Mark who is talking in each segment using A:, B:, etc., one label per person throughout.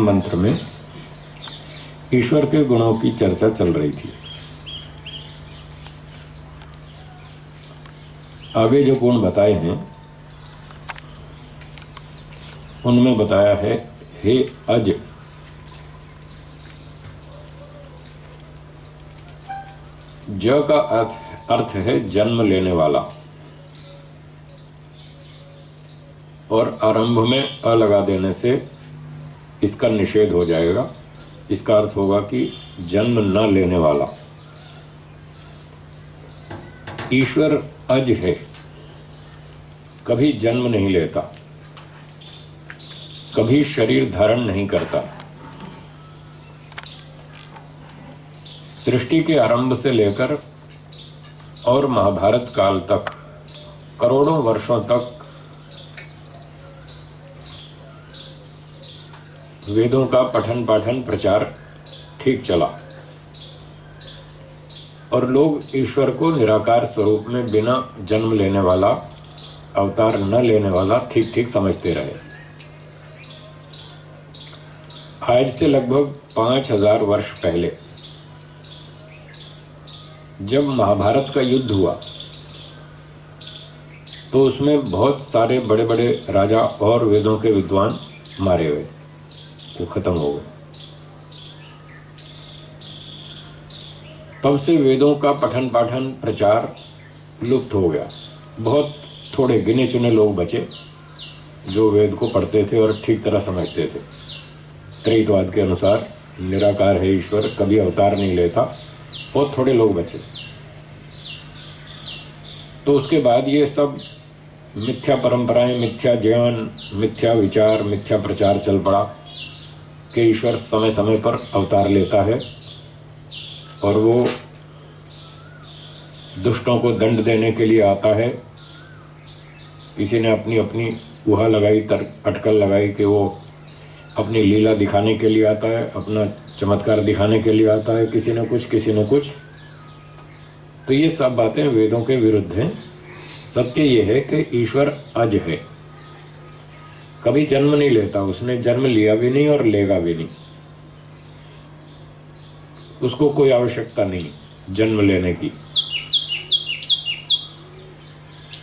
A: मंत्र में ईश्वर के गुणों की चर्चा चल रही थी। आगे जो गुण बताए हैं उनमें बताया है, हे अज, ज का अर्थ है जन्म लेने वाला, और आरंभ में अ लगा देने से इसका निषेध हो जाएगा। इसका अर्थ होगा कि जन्म न लेने वाला। ईश्वर अज है, कभी जन्म नहीं लेता, कभी शरीर धारण नहीं करता। सृष्टि के आरंभ से लेकर और महाभारत काल तक करोड़ों वर्षों तक वेदों का पठन पाठन प्रचार ठीक चला और लोग ईश्वर को निराकार स्वरूप में बिना जन्म लेने वाला, अवतार न लेने वाला ठीक ठीक समझते रहे। आज से लगभग 5000 वर्ष पहले जब महाभारत का युद्ध हुआ तो उसमें बहुत सारे बड़े बड़े राजा और वेदों के विद्वान मारे हुए, वो खत्म हो गए। तब से वेदों का पठन पाठन प्रचार लुप्त हो गया। बहुत थोड़े गिने चुने लोग बचे जो वेद को पढ़ते थे और ठीक तरह समझते थे। त्रैतवाद के अनुसार निराकार है ईश्वर, कभी अवतार नहीं लेता, बहुत थोड़े लोग बचे। तो उसके बाद ये सब मिथ्या परंपराएं, मिथ्या ज्ञान, मिथ्या विचार, मिथ्या प्रचार चल पड़ा कि ईश्वर समय समय पर अवतार लेता है और वो दुष्टों को दंड देने के लिए आता है। किसी ने अपनी अपनी गुहा लगाई, अटकल लगाई कि वो अपनी लीला दिखाने के लिए आता है, अपना चमत्कार दिखाने के लिए आता है। किसी ने कुछ, किसी ने कुछ। तो ये सब बातें वेदों के विरुद्ध हैं। सत्य ये है कि ईश्वर अज है, कभी जन्म नहीं लेता। उसने जन्म लिया भी नहीं और लेगा भी नहीं। उसको कोई आवश्यकता नहीं जन्म लेने की।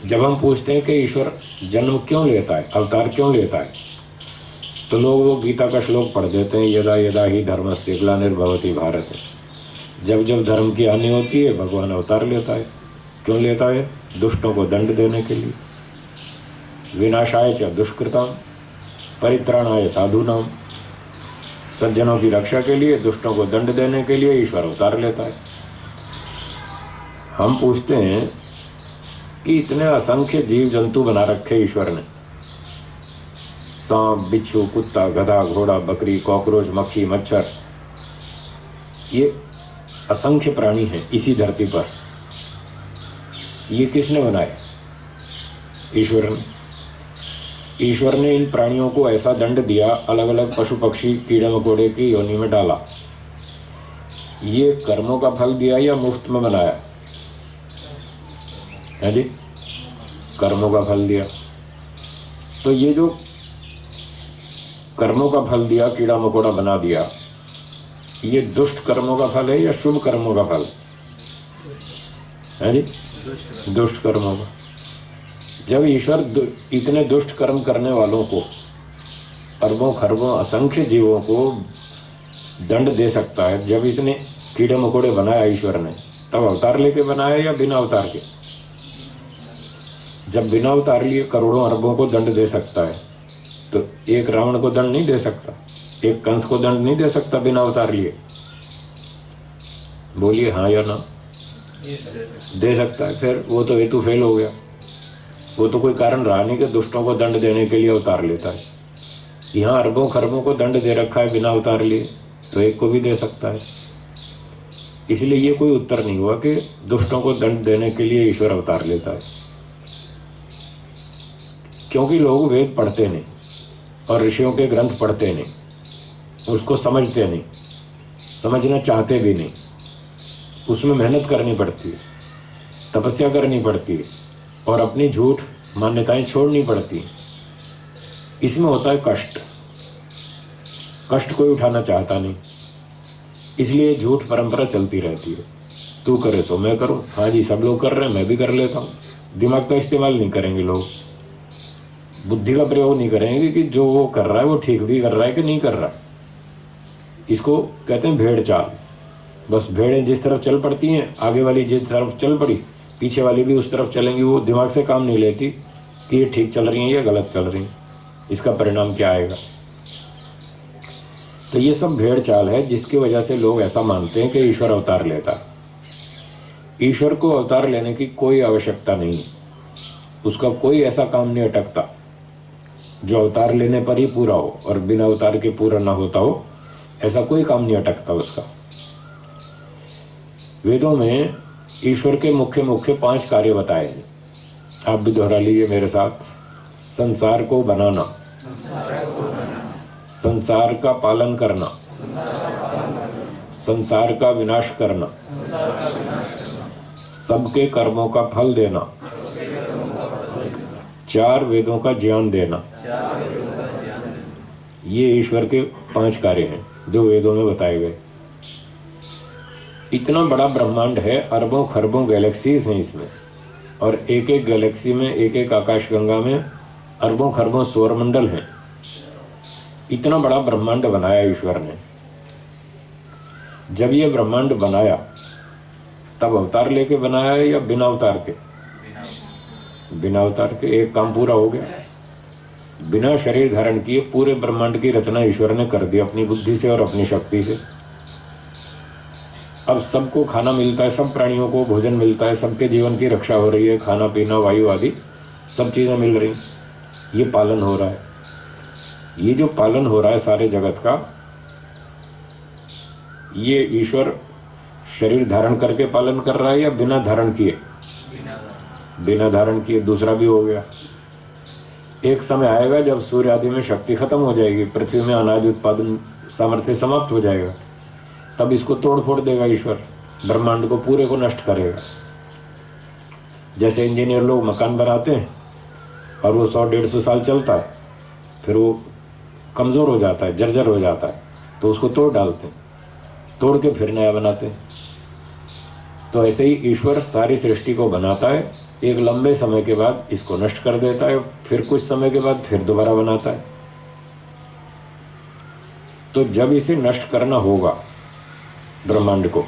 A: जब हम पूछते हैं कि ईश्वर जन्म क्यों लेता है, अवतार क्यों लेता है, तो लोग वो गीता का श्लोक पढ़ देते हैं, यदा यदा ही धर्मस्य ग्लानिर्भवति भारत। जब जब धर्म की हानि होती है भगवान अवतार लेता है। क्यों लेता है? दुष्टों को दंड देने के लिए। विनाशाय च दुष्कृताम परित्राणाय साधूनाम, सज्जनों की रक्षा के लिए, दुष्टों को दंड देने के लिए ईश्वर अवतार लेता है। हम पूछते हैं कि इतने असंख्य जीव जंतु बना रखे ईश्वर ने, सांप, बिच्छू, कुत्ता, गधा, घोड़ा, बकरी, कॉकरोच, मक्खी, मच्छर, ये असंख्य प्राणी हैं इसी धरती पर। ये किसने बनाए? ईश्वर ने। ईश्वर ने इन प्राणियों को ऐसा दंड दिया, अलग अलग पशु पक्षी कीड़े मकोड़े की योनि में डाला। ये कर्मों का फल दिया या मुफ्त में बनाया है जी? कर्मों का फल दिया। तो ये जो कर्मों का फल दिया, कीड़ा मकोड़ा बना दिया, ये दुष्ट कर्मों का फल है या शुभ कर्मों का फल है जी? दुष्ट कर्मों का। जब ईश्वर इतने दुष्ट कर्म करने वालों को, अरबों खरबों असंख्य जीवों को दंड दे सकता है, जब इसने कीड़े मकोड़े बनाया ईश्वर ने, तब अवतार लेके बनाया या बिना अवतार के? जब बिना अवतार लिए करोड़ों अरबों को दंड दे सकता है, तो एक रावण को दंड नहीं दे सकता, एक कंस को दंड नहीं दे सकता बिना अवतार लिए? बोलिए हाँ या ना? दे सकता है। फिर वो तो हेतु फेल हो गया। वो तो कोई कारण रहा नहीं कि दुष्टों को दंड देने के लिए अवतार लेता है। यहाँ अरबों खरबों को दंड दे रखा है बिना अवतार लिए, तो एक को भी दे सकता है। इसलिए ये कोई उत्तर नहीं हुआ कि दुष्टों को दंड देने के लिए ईश्वर अवतार लेता है। क्योंकि लोग वेद पढ़ते नहीं और ऋषियों के ग्रंथ पढ़ते नहीं, उसको समझते नहीं, समझना चाहते भी नहीं। उसमें मेहनत करनी पड़ती है, तपस्या करनी पड़ती है और अपनी झूठ मान्यताएं छोड़नी पड़ती है। इसमें होता है कष्ट। कष्ट कोई उठाना चाहता नहीं, इसलिए झूठ परंपरा चलती रहती है। तू करे सो मैं करूं, हाँ जी सब लोग कर रहे हैं मैं भी कर लेता हूं। दिमाग का इस्तेमाल नहीं करेंगे लोग, बुद्धि का प्रयोग नहीं करेंगे कि जो वो कर रहा है वो ठीक भी कर रहा है कि नहीं कर रहा। इसको कहते हैं भेड़ चाल। बस भेड़ें जिस तरफ चल पड़ती हैं, आगे वाली जिस तरफ चल पड़ी पीछे वाली भी उस तरफ चलेंगी। वो दिमाग से काम नहीं लेती कि ये ठीक चल रही हैं या गलत चल रही हैं, इसका परिणाम क्या आएगा। तो ये सब भेड़ चाल है, जिसकी वजह से लोग ऐसा मानते हैं कि ईश्वर अवतार लेता है। ईश्वर को अवतार लेने की कोई आवश्यकता नहीं, उसका कोई ऐसा काम नहीं अटकता जो अवतार लेने पर ही पूरा हो, और बिना अवतार के पूरा ना होता हो, ऐसा कोई काम नहीं अटकता उसका। वेदों में ईश्वर के मुख्य मुख्य 5 कार्य बताए हैं, आप भी दोहरा लीजिए मेरे साथ। संसार को बनाना, संसार का पालन करना, संसार का विनाश करना, सबके कर्मों का फल देना, 4 वेदों का ज्ञान देना। ये ईश्वर के 5 कार्य हैं जो वेदों में बताए गए। इतना बड़ा ब्रह्मांड है, अरबों खरबों गैलेक्सीज हैं इसमें, और एक एक गैलेक्सी में, एक एक आकाशगंगा में अरबों खरबों सौरमंडल हैं। इतना बड़ा ब्रह्मांड बनाया ईश्वर ने। जब ये ब्रह्मांड बनाया तब अवतार लेके बनाया या बिना अवतार के? बिना अवतार के। एक काम पूरा हो गया। बिना शरीर धारण किए पूरे ब्रह्मांड की रचना ईश्वर ने कर दी अपनी बुद्धि से और अपनी शक्ति से। अब सबको खाना मिलता है, सब प्राणियों को भोजन मिलता है, सबके जीवन की रक्षा हो रही है, खाना पीना वायु आदि सब चीज़ें मिल रही, ये पालन हो रहा है। ये जो पालन हो रहा है सारे जगत का, ये ईश्वर शरीर धारण करके पालन कर रहा है या बिना धारण किए? बिना धारण किए। दूसरा भी हो गया, एक समय आएगा जब सूर्य आदि में शक्ति खत्म हो जाएगी, पृथ्वी में अनाज उत्पादन सामर्थ्य समाप्त हो जाएगा, तब इसको तोड़ फोड़ देगा ईश्वर, ब्रह्मांड को पूरे को नष्ट करेगा। जैसे इंजीनियर लोग मकान बनाते हैं और वो 100-150 साल चलता है, फिर वो कमज़ोर हो जाता है, जर्जर हो जाता है, तो उसको तोड़ डालते हैं, तोड़ के फिर नया बनाते हैं। तो ऐसे ही ईश्वर सारी सृष्टि को बनाता है, एक लंबे समय के बाद इसको नष्ट कर देता है, फिर कुछ समय के बाद फिर दोबारा बनाता है। तो जब इसे नष्ट करना होगा ब्रह्मांड को,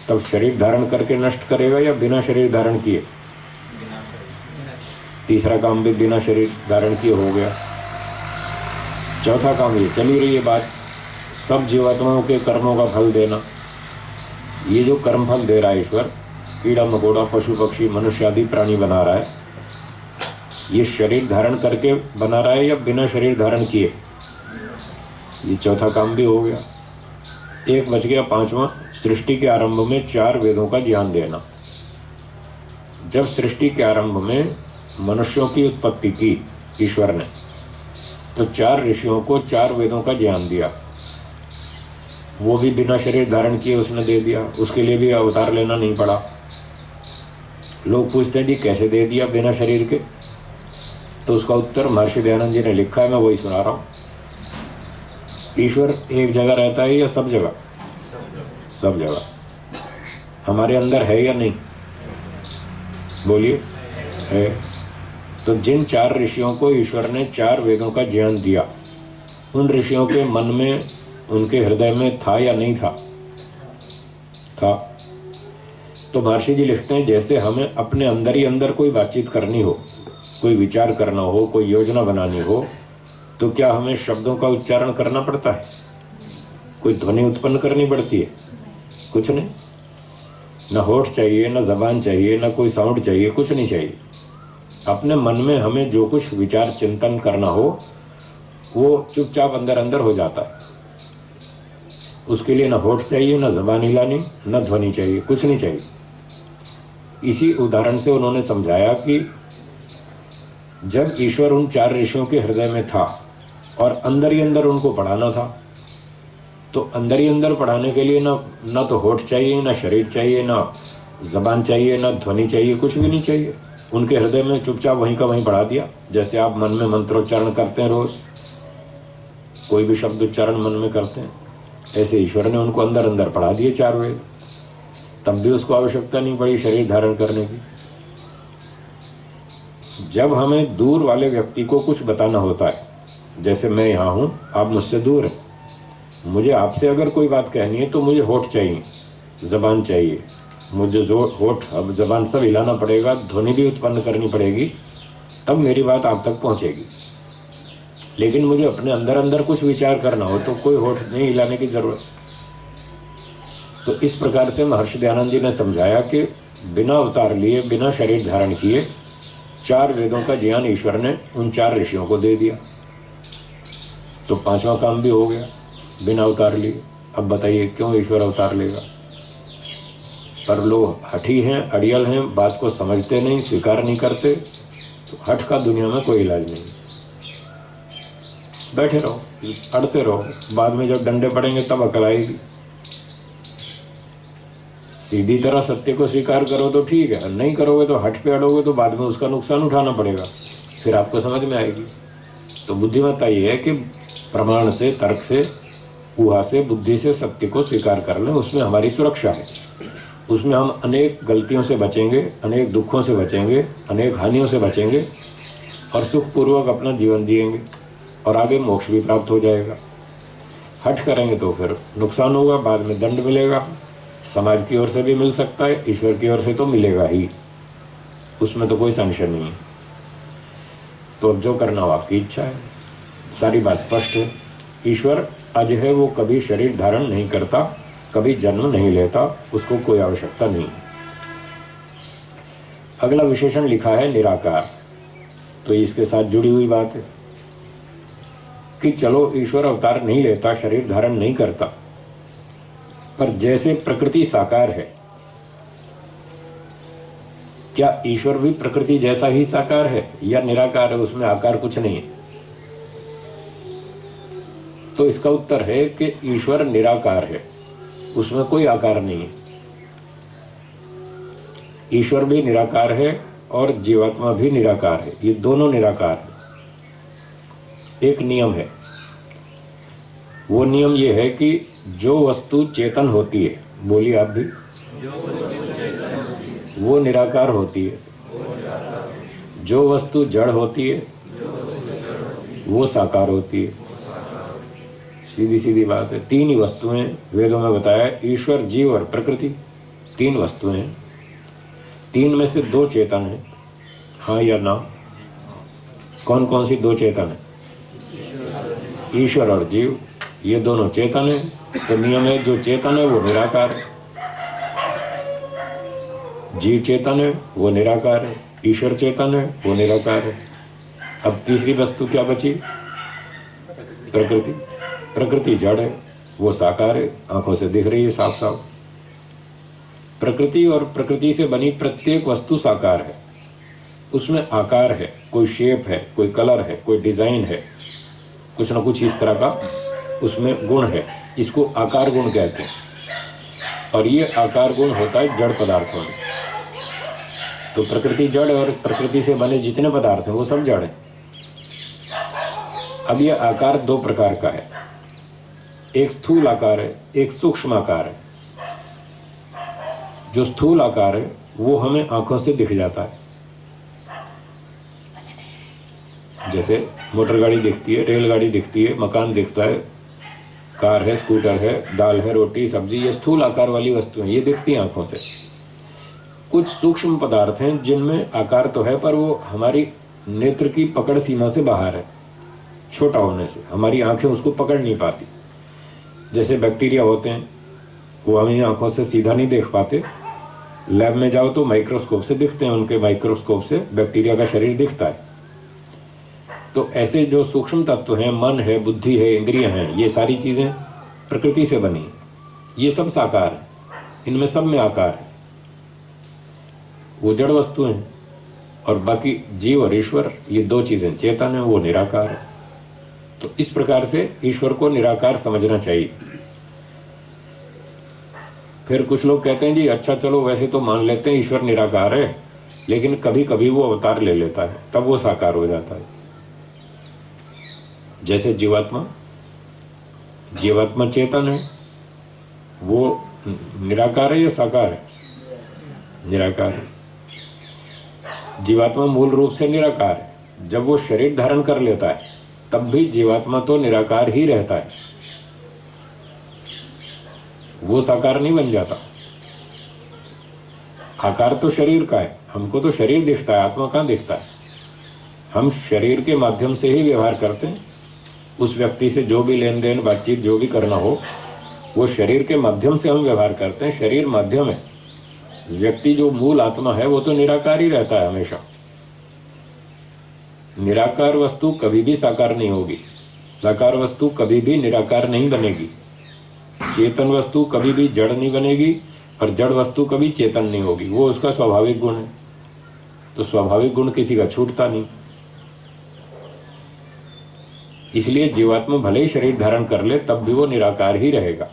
A: तब शरीर धारण करके नष्ट करेगा या बिना शरीर धारण किए? तीसरा काम भी बिना शरीर धारण किए हो गया। चौथा काम ये चली रही है बात, सब जीवात्माओं के कर्मों का फल देना। ये जो कर्म फल दे रहा है ईश्वर, कीड़ा मकोड़ा पशु पक्षी मनुष्य आदि प्राणी बना रहा है, ये शरीर धारण करके बना रहा है या बिना शरीर धारण किए? ये चौथा काम भी हो गया। एक बच गया पांचवा, सृष्टि के आरंभ में 4 वेदों का ज्ञान देना। जब सृष्टि के आरंभ में मनुष्यों की उत्पत्ति की ईश्वर ने, तो 4 ऋषियों को 4 वेदों का ज्ञान दिया। वो भी बिना शरीर धारण किए उसने दे दिया, उसके लिए भी अवतार लेना नहीं पड़ा। लोग पूछते हैं जी कैसे दे दिया बिना शरीर के? तो उसका उत्तर महर्षि दयानंद जी ने लिखा है, मैं वही सुना रहा हूँ। ईश्वर एक जगह रहता है या सब जगह? सब जगह। हमारे अंदर है या नहीं? बोलिए, है। तो जिन 4 ऋषियों को ईश्वर ने 4 वेदों का ज्ञान दिया, उन ऋषियों के मन में, उनके हृदय में था या नहीं था? था। तो महर्षि जी लिखते हैं, जैसे हमें अपने अंदर ही अंदर कोई बातचीत करनी हो, कोई विचार करना हो, कोई योजना बनानी हो, तो क्या हमें शब्दों का उच्चारण करना पड़ता है? कोई ध्वनि उत्पन्न करनी पड़ती है? कुछ नहीं। न होठ चाहिए, न जबान चाहिए, न कोई साउंड चाहिए, कुछ नहीं चाहिए। अपने मन में हमें जो कुछ विचार चिंतन करना हो, वो चुपचाप अंदर अंदर हो जाता है। उसके लिए न होठ चाहिए, न जबान हिलानी, न ध्वनि चाहिए, कुछ नहीं चाहिए। इसी उदाहरण से उन्होंने समझाया कि जब ईश्वर उन 4 ऋषियों के हृदय में था और अंदर ही अंदर उनको पढ़ाना था, तो अंदर ही अंदर पढ़ाने के लिए न तो होठ चाहिए, न शरीर चाहिए, न जबान चाहिए, न ध्वनि चाहिए, कुछ भी नहीं चाहिए। उनके हृदय में चुपचाप वहीं का वहीं पढ़ा दिया, जैसे आप मन में मंत्रोच्चारण करते हैं रोज। कोई भी शब्द उच्चारण मन में करते हैं, ऐसे ईश्वर ने उनको अंदर अंदर पढ़ा दिए 4 वेद, तब भी उसको आवश्यकता नहीं पड़ी शरीर धारण करने की। जब हमें दूर वाले व्यक्ति को कुछ बताना होता है, जैसे मैं यहाँ हूँ, आप मुझसे दूर हैं, मुझे आपसे अगर कोई बात कहनी है तो मुझे होठ चाहिए, जबान चाहिए, मुझे जो होठ अब जबान सब हिलाना पड़ेगा, ध्वनि भी उत्पन्न करनी पड़ेगी, तब मेरी बात आप तक पहुँचेगी। लेकिन मुझे अपने अंदर अंदर कुछ विचार करना हो तो कोई होठ नहीं हिलाने की जरूरत। तो इस प्रकार से महर्षि दयानंद जी ने समझाया कि बिना अवतार लिए, बिना शरीर धारण किए 4 वेदों का ज्ञान ईश्वर ने उन 4 ऋषियों को दे दिया, तो 5वां काम भी हो गया बिना अवतार लिए। अब बताइए क्यों ईश्वर अवतार लेगा? पर लोग हठी हैं, अड़ियल हैं, बात को समझते नहीं, स्वीकार नहीं करते, तो हठ का दुनिया में कोई इलाज नहीं। बैठे रहो, अड़ते रहो, बाद में जब डंडे पड़ेंगे तब अकल आएगी। सीधी तरह सत्य को स्वीकार करो तो ठीक है, नहीं करोगे तो हठ पे अड़ोगे तो बाद में उसका नुकसान उठाना पड़ेगा, फिर आपको समझ में आएगी। तो बुद्धिमत्ता ये है कि प्रमाण से, तर्क से, ऊहा से, बुद्धि से सत्य को स्वीकार कर लें, उसमें हमारी सुरक्षा है। उसमें हम अनेक गलतियों से बचेंगे, अनेक दुखों से बचेंगे, अनेक हानियों से बचेंगे और सुखपूर्वक अपना जीवन जिएंगे और आगे मोक्ष भी प्राप्त हो जाएगा। हठ करेंगे तो फिर नुकसान होगा, बाद में दंड मिलेगा, समाज की ओर से भी मिल सकता है, ईश्वर की ओर से तो मिलेगा ही, उसमें तो कोई संशय नहीं है। तो अब जो करना हो आपकी इच्छा है, सारी बात स्पष्ट है। ईश्वर अज है, वो कभी शरीर धारण नहीं करता, कभी जन्म नहीं लेता, उसको कोई आवश्यकता नहीं। अगला विशेषण लिखा है निराकार, तो इसके साथ जुड़ी हुई बात है कि चलो ईश्वर अवतार नहीं लेता, शरीर धारण नहीं करता, पर जैसे प्रकृति साकार है, क्या ईश्वर भी प्रकृति जैसा ही साकार है या निराकार है, उसमें आकार कुछ नहीं है? तो इसका उत्तर है कि ईश्वर निराकार है, उसमें कोई आकार नहीं है। ईश्वर भी निराकार है और जीवात्मा भी निराकार है, ये दोनों निराकार है। एक नियम है, वो नियम ये है कि जो वस्तु चेतन होती है, बोलिए आप भी, वो निराकार होती है। जो वस्तु जड़ होती है वो साकार होती है। सीधी सीधी बात है। 3 ही वस्तुएं वेदों में बताया, ईश्वर, जीव और प्रकृति, 3 वस्तुएं। 3 में से 2 चेतन है, हाँ या ना? कौन कौन सी 2 चेतन है? ईश्वर और जीव, ये दोनों चेतन है। तो नियम है, जो चेतन है वो निराकार है, जीव चेतन है वो निराकार है, ईश्वर चेतन है वो निराकार है। अब तीसरी वस्तु क्या बची? प्रकृति। प्रकृति जड़ है, वो साकार है, आंखों से दिख रही है साफ साफ। प्रकृति और प्रकृति से बनी प्रत्येक वस्तु साकार है, उसमें आकार है, कोई शेप है, कोई कलर है, कोई डिजाइन है, कुछ ना कुछ इस तरह का उसमें गुण है, इसको आकार गुण कहते हैं। और ये आकार गुण होता है जड़ पदार्थों में। तो प्रकृति जड़ और प्रकृति से बने जितने पदार्थ हैं वो सब जड़ है। अब ये आकार 2 प्रकार का है, एक स्थूल आकार है, एक सूक्ष्म आकार है। जो स्थूल आकार है वो हमें आंखों से दिख जाता है, जैसे मोटर गाड़ी दिखती है, रेलगाड़ी दिखती है, मकान दिखता है, कार है, स्कूटर है, दाल है, रोटी, सब्जी, ये स्थूल आकार वाली वस्तुएं, ये दिखती हैं आंखों से। कुछ सूक्ष्म पदार्थ हैं जिनमें आकार तो है पर वो हमारी नेत्र की पकड़ सीमा से बाहर है, छोटा होने से हमारी आंखें उसको पकड़ नहीं पाती। जैसे बैक्टीरिया होते हैं, वो हमें आंखों से सीधा नहीं देख पाते, लैब में जाओ तो माइक्रोस्कोप से दिखते हैं, उनके माइक्रोस्कोप से बैक्टीरिया का शरीर दिखता है। तो ऐसे जो सूक्ष्म तत्व हैं, मन है, बुद्धि है, इंद्रियां हैं, ये सारी चीज़ें प्रकृति से बनी, ये सब साकार है, इनमें सब में आकार है, वो जड़ वस्तु हैं। और बाकी जीव और ईश्वर, ये 2 चीज़ें चेतन है, वो निराकार है। तो इस प्रकार से ईश्वर को निराकार समझना चाहिए। फिर कुछ लोग कहते हैं जी अच्छा चलो वैसे तो मान लेते हैं ईश्वर निराकार है, लेकिन कभी कभी वो अवतार ले लेता है, तब वो साकार हो जाता है। जैसे जीवात्मा जीवात्मा चेतन है, वो निराकार है या साकार है? निराकार है। जीवात्मा मूल रूप से निराकार है। जब वो शरीर धारण कर लेता है तब भी जीवात्मा तो निराकार ही रहता है, वो साकार नहीं बन जाता। आकार तो शरीर का है, हमको तो शरीर दिखता है, आत्मा कहाँ दिखता है? हम शरीर के माध्यम से ही व्यवहार करते हैं। उस व्यक्ति से जो भी लेन देन बातचीत जो भी करना हो वो शरीर के माध्यम से हम व्यवहार करते हैं। शरीर माध्यम है, व्यक्ति जो मूल आत्मा है वो तो निराकार ही रहता है हमेशा। निराकार वस्तु कभी भी साकार नहीं होगी, साकार वस्तु कभी भी निराकार नहीं बनेगी, चेतन वस्तु कभी भी जड़ नहीं बनेगी और जड़ वस्तु कभी चेतन नहीं होगी। वो उसका स्वाभाविक गुण है, तो स्वाभाविक गुण किसी का छूटता नहीं। इसलिए जीवात्मा भले ही शरीर धारण कर ले तब भी वो निराकार ही रहेगा।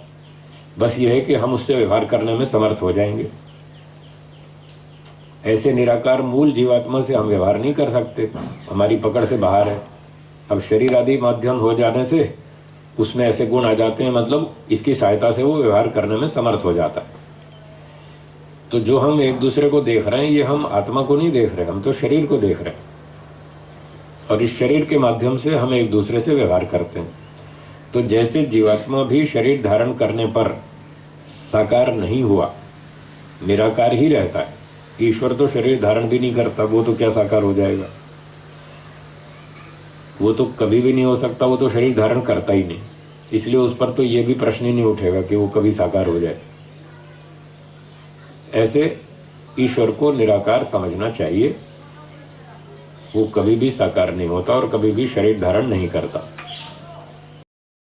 A: बस ये है कि हम उससे व्यवहार करने में समर्थ हो जाएंगे। ऐसे निराकार मूल जीवात्मा से हम व्यवहार नहीं कर सकते, हमारी पकड़ से बाहर है। अब शरीर आदि माध्यम हो जाने से उसमें ऐसे गुण आ जाते हैं, मतलब इसकी सहायता से वो व्यवहार करने में समर्थ हो जाता है। तो जो हम एक दूसरे को देख रहे हैं ये हम आत्मा को नहीं देख रहे, हम तो शरीर को देख रहे हैं और इस शरीर के माध्यम से हम एक दूसरे से व्यवहार करते हैं। तो जैसे जीवात्मा भी शरीर धारण करने पर साकार नहीं हुआ, निराकार ही रहता है। ईश्वर तो शरीर धारण भी नहीं करता, वो तो क्या साकार हो जाएगा? वो तो कभी भी नहीं हो सकता, वो तो शरीर धारण करता ही नहीं। इसलिए उस पर तो ये भी प्रश्न ही नहीं उठेगा कि वो कभी साकार हो जाए। ऐसे ईश्वर को निराकार समझना चाहिए, वो कभी भी साकार नहीं होता और कभी भी शरीर धारण नहीं करता।